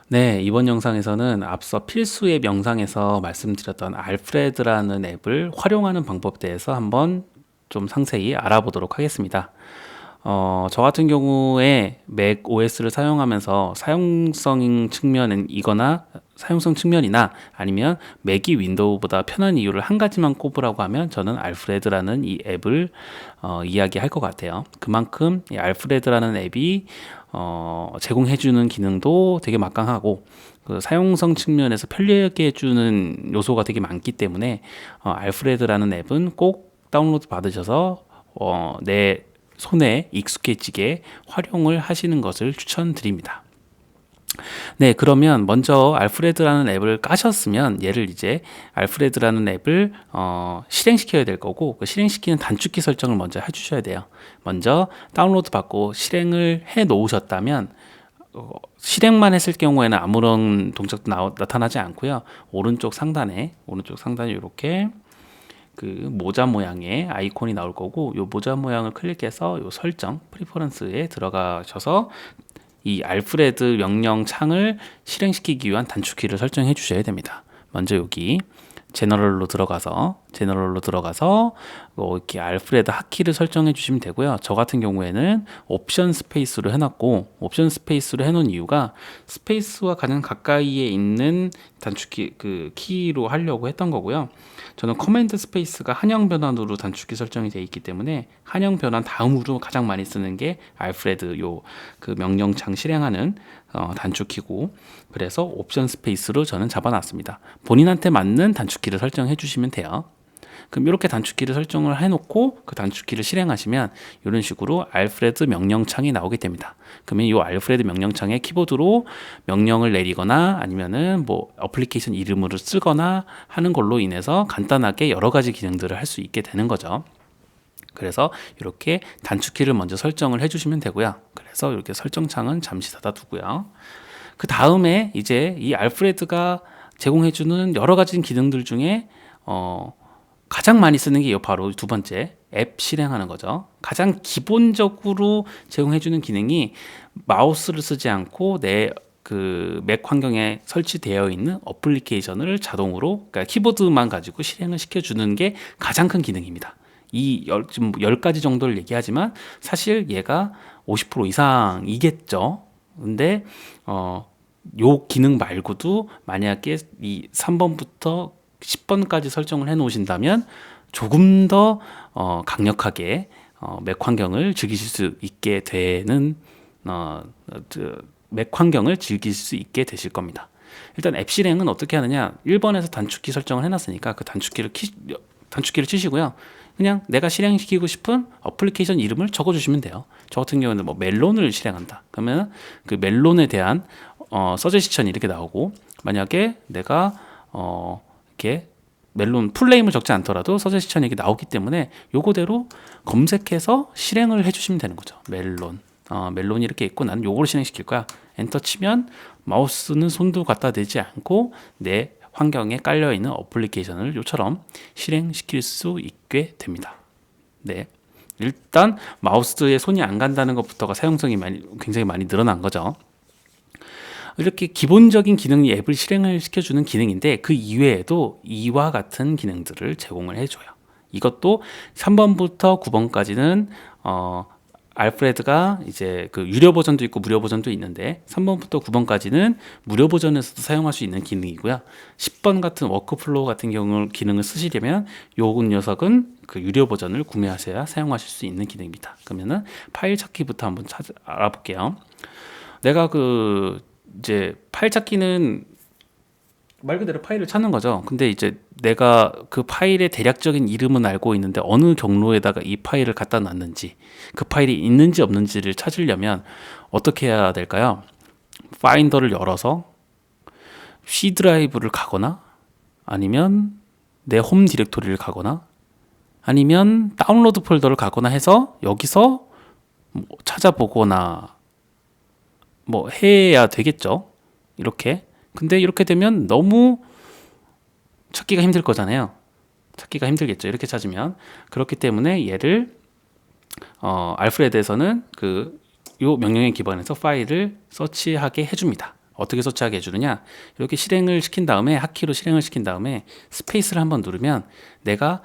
네, 이번 영상에서는 앞서 필수 앱 영상에서 말씀드렸던 알프레드라는 앱을 활용하는 방법에 대해서 한번 좀 상세히 알아보도록 하겠습니다. 저 같은 경우에 맥 OS를 사용하면서 사용성 측면이나 아니면 맥이 윈도우보다 편한 이유를 한 가지만 꼽으라고 하면 저는 알프레드라는 이 앱을 이야기할 것 같아요. 그만큼 이 알프레드라는 앱이 제공해주는 기능도 되게 막강하고 그 사용성 측면에서 편리하게 해주는 요소가 되게 많기 때문에 알프레드라는 앱은 꼭 다운로드 받으셔서 내 손에 익숙해지게 활용을 하시는 것을 추천드립니다. 네, 그러면 먼저 알프레드라는 앱을 까셨으면 얘를 이제 알프레드라는 앱을 실행시켜야 될 거고 그 실행시키는 단축키 설정을 먼저 해주셔야 돼요. 먼저 다운로드 받고 실행을 해 놓으셨다면 실행만 했을 경우에는 아무런 동작도 나타나지 않고요. 오른쪽 상단에 이렇게 그 모자 모양의 아이콘이 나올 거고 이 모자 모양을 클릭해서 이 설정 프리퍼런스에 들어가셔서 이 알프레드 명령 창을 실행시키기 위한 단축키를 설정해 주셔야 됩니다. 먼저 여기 제너럴로 들어가서 이렇게 알프레드 핫키를 설정해 주시면 되고요. 저 같은 경우에는 옵션 스페이스로 해놨고 옵션 스페이스로 해놓은 이유가 스페이스와 가장 가까이에 있는 단축키 그 키로 하려고 했던 거고요. 저는 커맨드 스페이스가 한영 변환으로 단축키 설정이 되어 있기 때문에 한영 변환 다음으로 가장 많이 쓰는 게 알프레드 요 그 명령창 실행하는 단축키고 그래서 옵션 스페이스로 저는 잡아놨습니다. 본인한테 맞는 단축키를 설정해 주시면 돼요. 그럼 이렇게 단축키를 설정을 해놓고 그 단축키를 실행하시면 이런 식으로 알프레드 명령창이 나오게 됩니다. 그러면 이 알프레드 명령창에 키보드로 명령을 내리거나 아니면은 뭐 어플리케이션 이름으로 쓰거나 하는 걸로 인해서 간단하게 여러 가지 기능들을 할 수 있게 되는 거죠. 그래서 이렇게 단축키를 먼저 설정을 해주시면 되고요. 그래서 이렇게 설정창은 잠시 닫아두고요. 그 다음에 이제 이 알프레드가 제공해주는 여러 가지 기능들 중에 가장 많이 쓰는 게 바로 두 번째 앱 실행하는 거죠. 가장 기본적으로 제공해주는 기능이 마우스를 쓰지 않고 내 그 맥 환경에 설치되어 있는 어플리케이션을 자동으로 그러니까 키보드만 가지고 실행을 시켜주는 게 가장 큰 기능입니다. 지금 10가지 정도를 얘기하지만 사실 얘가 50% 이상이겠죠. 근데 요 기능 말고도 만약에 이 3번부터 10번까지 설정을 해 놓으신다면 조금 더 강력하게 맥 환경을 즐기실 수 있게 되는 맥 환경을 즐길 수 있게 되실 겁니다. 일단 앱 실행은 어떻게 하느냐 1번에서 단축키 설정을 해놨으니까 그 단축키를 치시고요. 그냥 내가 실행시키고 싶은 어플리케이션 이름을 적어주시면 돼요. 저 같은 경우는 뭐 멜론을 실행한다. 그러면 그 멜론에 대한 서제시션이 이렇게 나오고 만약에 내가 이렇게 멜론 풀네임을 적지 않더라도 서제시션이 이렇게 나오기 때문에 요거대로 검색해서 실행을 해주시면 되는 거죠. 멜론이 이렇게 있고 나는 요거를 실행시킬 거야. 엔터 치면 마우스는 손도 갖다 대지 않고 내 환경에 깔려있는 어플리케이션을 요처럼 실행시킬 수 있게 됩니다. 네. 일단 마우스에 손이 안 간다는 것부터가 사용성이 굉장히 많이 늘어난 거죠. 이렇게 기본적인 기능이 앱을 실행을 시켜주는 기능인데 그 이외에도 이와 같은 기능들을 제공을 해줘요. 이것도 3번부터 9번까지는 알프레드가 이제 그 유료 버전도 있고 무료 버전도 있는데 3번부터 9번까지는 무료 버전에서도 사용할 수 있는 기능이고요. 10번 같은 워크플로우 같은 경우 기능을 쓰시려면 요 녀석은 그 유료 버전을 구매하셔야 사용하실 수 있는 기능입니다. 그러면은 파일 찾기부터 한번 알아볼게요. 내가 이제 파일 찾기는 말 그대로 파일을 찾는 거죠. 근데 이제 내가 그 파일의 대략적인 이름은 알고 있는데 어느 경로에다가 이 파일을 갖다 놨는지 그 파일이 있는지 없는지를 찾으려면 어떻게 해야 될까요? 파인더를 열어서 C 드라이브를 가거나 아니면 내 홈 디렉토리를 가거나 아니면 다운로드 폴더를 가거나 해서 여기서 뭐 찾아보거나 뭐 해야 되겠죠. 이렇게. 근데 이렇게 되면 너무 찾기가 힘들 거잖아요. 찾기가 힘들겠죠. 이렇게 찾으면. 그렇기 때문에 얘를 알프레드에서는 요 명령에 기반해서 파일을 서치하게 해줍니다. 어떻게 서치하게 해주느냐, 이렇게 실행을 시킨 다음에 핫키로 실행을 시킨 다음에 스페이스를 한번 누르면 내가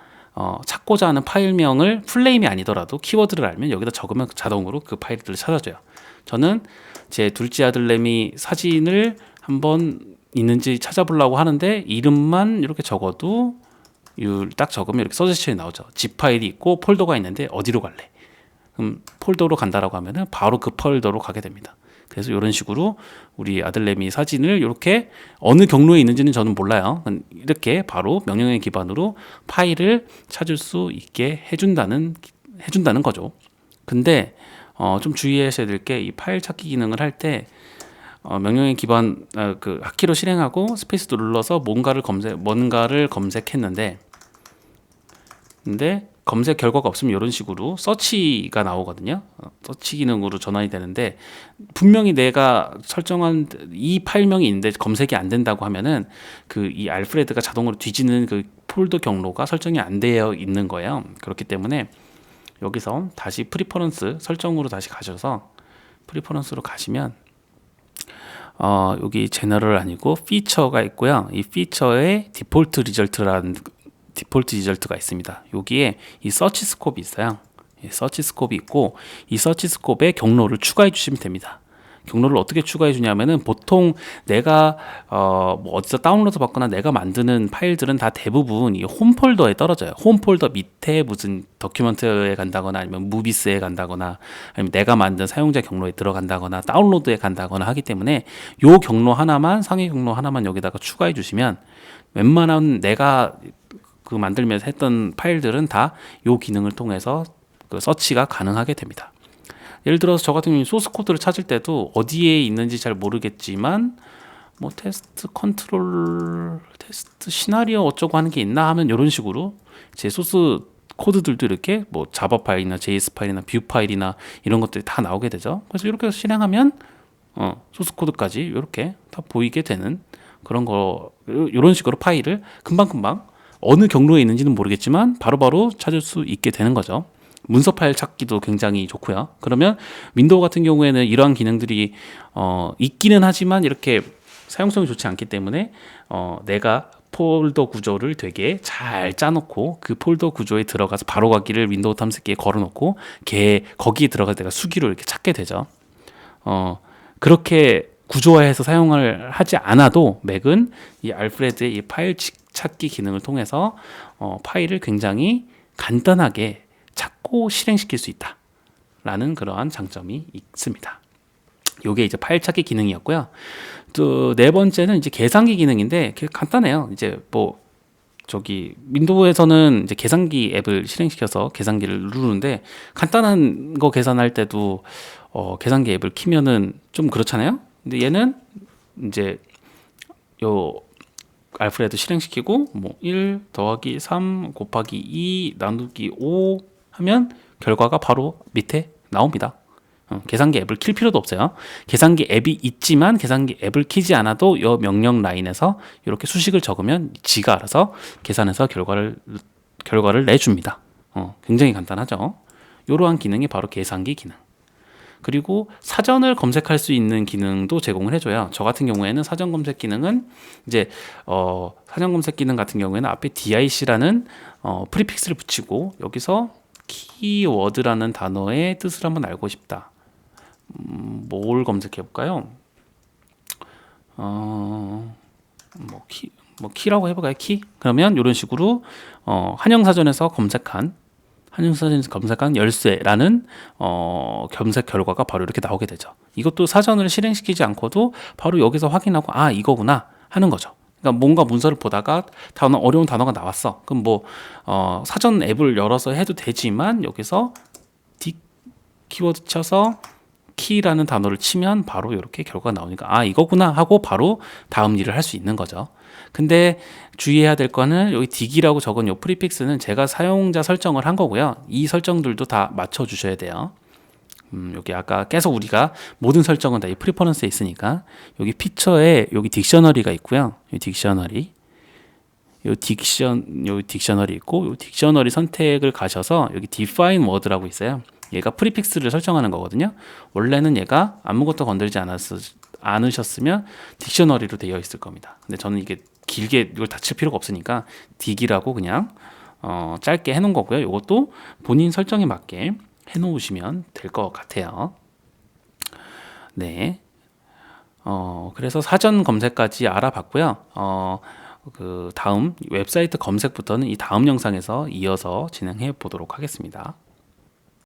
찾고자 하는 파일명을 풀네임이 아니더라도 키워드를 알면 여기다 적으면 자동으로 그 파일들을 찾아줘요. 저는 제 둘째 아들내미 사진을 한번 있는지 찾아보려고 하는데 이름만 이렇게 적어도 딱 적으면 이렇게 서지션이 나오죠. zip 파일이 있고 폴더가 있는데 어디로 갈래? 그럼 폴더로 간다라고 하면은 바로 그 폴더로 가게 됩니다. 그래서 이런 식으로 우리 아들내미 사진을 이렇게 어느 경로에 있는지는 저는 몰라요. 이렇게 바로 명령어 기반으로 파일을 찾을 수 있게 해준다는 거죠. 근데 좀 주의하셔야 될 게 이 파일 찾기 기능을 할 때 명령어 기반 그 핫키로 실행하고 스페이스 눌러서 뭔가를 검색했는데 근데 검색 결과가 없으면 이런 식으로 서치가 나오거든요. 서치 기능으로 전환이 되는데 분명히 내가 설정한 이 파일명이 있는데 검색이 안 된다고 하면은 그 이 알프레드가 자동으로 뒤지는 그 폴더 경로가 설정이 안 되어 있는 거예요. 그렇기 때문에 여기서 다시 프리퍼런스 설정으로 다시 가셔서 프리퍼런스로 가시면 여기 제너럴 아니고 피처가 있고요. 이 피처에 디폴트 리절트가 있습니다. 여기에 이 서치 스콥이 있어요. 서치 스콥이 있고 이 서치 스콥에 경로를 추가해 주시면 됩니다. 경로를 어떻게 추가해 주냐면은 보통 내가 뭐 어디서 다운로드 받거나 내가 만드는 파일들은 다 대부분 이 홈 폴더에 떨어져요. 홈 폴더 밑에 무슨 더큐먼트에 간다거나 아니면 무비스에 간다거나 아니면 내가 만든 사용자 경로에 들어간다거나 다운로드에 간다거나 하기 때문에 요 경로 하나만 상위 경로 하나만 여기다가 추가해 주시면 웬만한 내가 그 만들면서 했던 파일들은 다 요 기능을 통해서 그 서치가 가능하게 됩니다. 예를 들어서 저 같은 경우는 소스 코드를 찾을 때도 어디에 있는지 잘 모르겠지만 뭐 테스트 컨트롤, 테스트 시나리오 어쩌고 하는 게 있나 하면 이런 식으로 제 소스 코드들도 이렇게 뭐 자바 파일이나 JS 파일이나 뷰 파일이나 이런 것들이 다 나오게 되죠. 그래서 이렇게 해서 실행하면 소스 코드까지 이렇게 다 보이게 되는 그런 거, 이런 식으로 파일을 금방금방 어느 경로에 있는지는 모르겠지만 바로바로 찾을 수 있게 되는 거죠. 문서 파일 찾기도 굉장히 좋고요. 그러면 윈도우 같은 경우에는 이러한 기능들이 있기는 하지만 이렇게 사용성이 좋지 않기 때문에 내가 폴더 구조를 되게 잘 짜놓고 그 폴더 구조에 들어가서 바로 가기를 윈도우 탐색기에 걸어놓고 거기에 들어갈 때가 수기로 이렇게 찾게 되죠. 그렇게 구조화해서 사용을 하지 않아도 맥은 이 알프레드의 이 파일 찾기 기능을 통해서 파일을 굉장히 간단하게 찾고 실행시킬 수 있다라는 그러한 장점이 있습니다. 요게 이제 파일 찾기 기능이었고요. 또 네 번째는 이제 계산기 기능인데 간단해요. 이제 뭐 저기 윈도우에서는 이제 계산기 앱을 실행시켜서 계산기를 누르는데 간단한 거 계산할 때도 계산기 앱을 키면은 좀 그렇잖아요. 근데 얘는 이제 요 알프레드 실행시키고 뭐 1 더하기 3 곱하기 2 나누기 5 하면 결과가 바로 밑에 나옵니다. 계산기 앱을 킬 필요도 없어요. 계산기 앱이 있지만 계산기 앱을 키지 않아도 이 명령 라인에서 이렇게 수식을 적으면 지가 알아서 계산해서 결과를 내줍니다. 굉장히 간단하죠. 이러한 기능이 바로 계산기 기능. 그리고 사전을 검색할 수 있는 기능도 제공을 해줘요. 저 같은 경우에는 사전 검색 기능은 이제 사전 검색 기능 같은 경우에는 앞에 DIC라는 프리픽스를 붙이고 여기서 키워드라는 단어의 뜻을 한번 알고 싶다. 뭘 검색해 볼까요? 키라고 해볼까요? 키? 그러면 이런 식으로 한영사전에서 검색한 열쇠라는 검색 결과가 바로 이렇게 나오게 되죠. 이것도 사전을 실행시키지 않고도 바로 여기서 확인하고 아 이거구나 하는 거죠. 그러니까 뭔가 문서를 보다가 어려운 단어가 나왔어. 그럼 뭐 사전 앱을 열어서 해도 되지만 여기서 키워드 쳐서 키라는 단어를 치면 바로 이렇게 결과가 나오니까 아 이거구나 하고 바로 다음 일을 할 수 있는 거죠. 근데 주의해야 될 거는 여기 딕이라고 적은 이 프리픽스는 제가 사용자 설정을 한 거고요. 이 설정들도 다 맞춰 주셔야 돼요. 여기 아까 계속 우리가 모든 설정은 다 이 프리퍼런스에 있으니까 여기 피처에 여기 딕셔너리가 있고요. 이 딕셔너리 있고 이 딕셔너리 선택을 가셔서 여기 define word라고 있어요. 얘가 프리픽스를 설정하는 거거든요. 원래는 얘가 아무것도 건드리지 않으셨으면 딕셔너리로 되어 있을 겁니다. 근데 저는 이게 길게 이걸 다 칠 필요가 없으니까 딕이라고 그냥 짧게 해놓은 거고요. 이것도 본인 설정에 맞게 해놓으시면 될 것 같아요. 네. 그래서 사전 검색까지 알아봤고요. 그 다음 웹사이트 검색부터는 이 다음 영상에서 이어서 진행해 보도록 하겠습니다.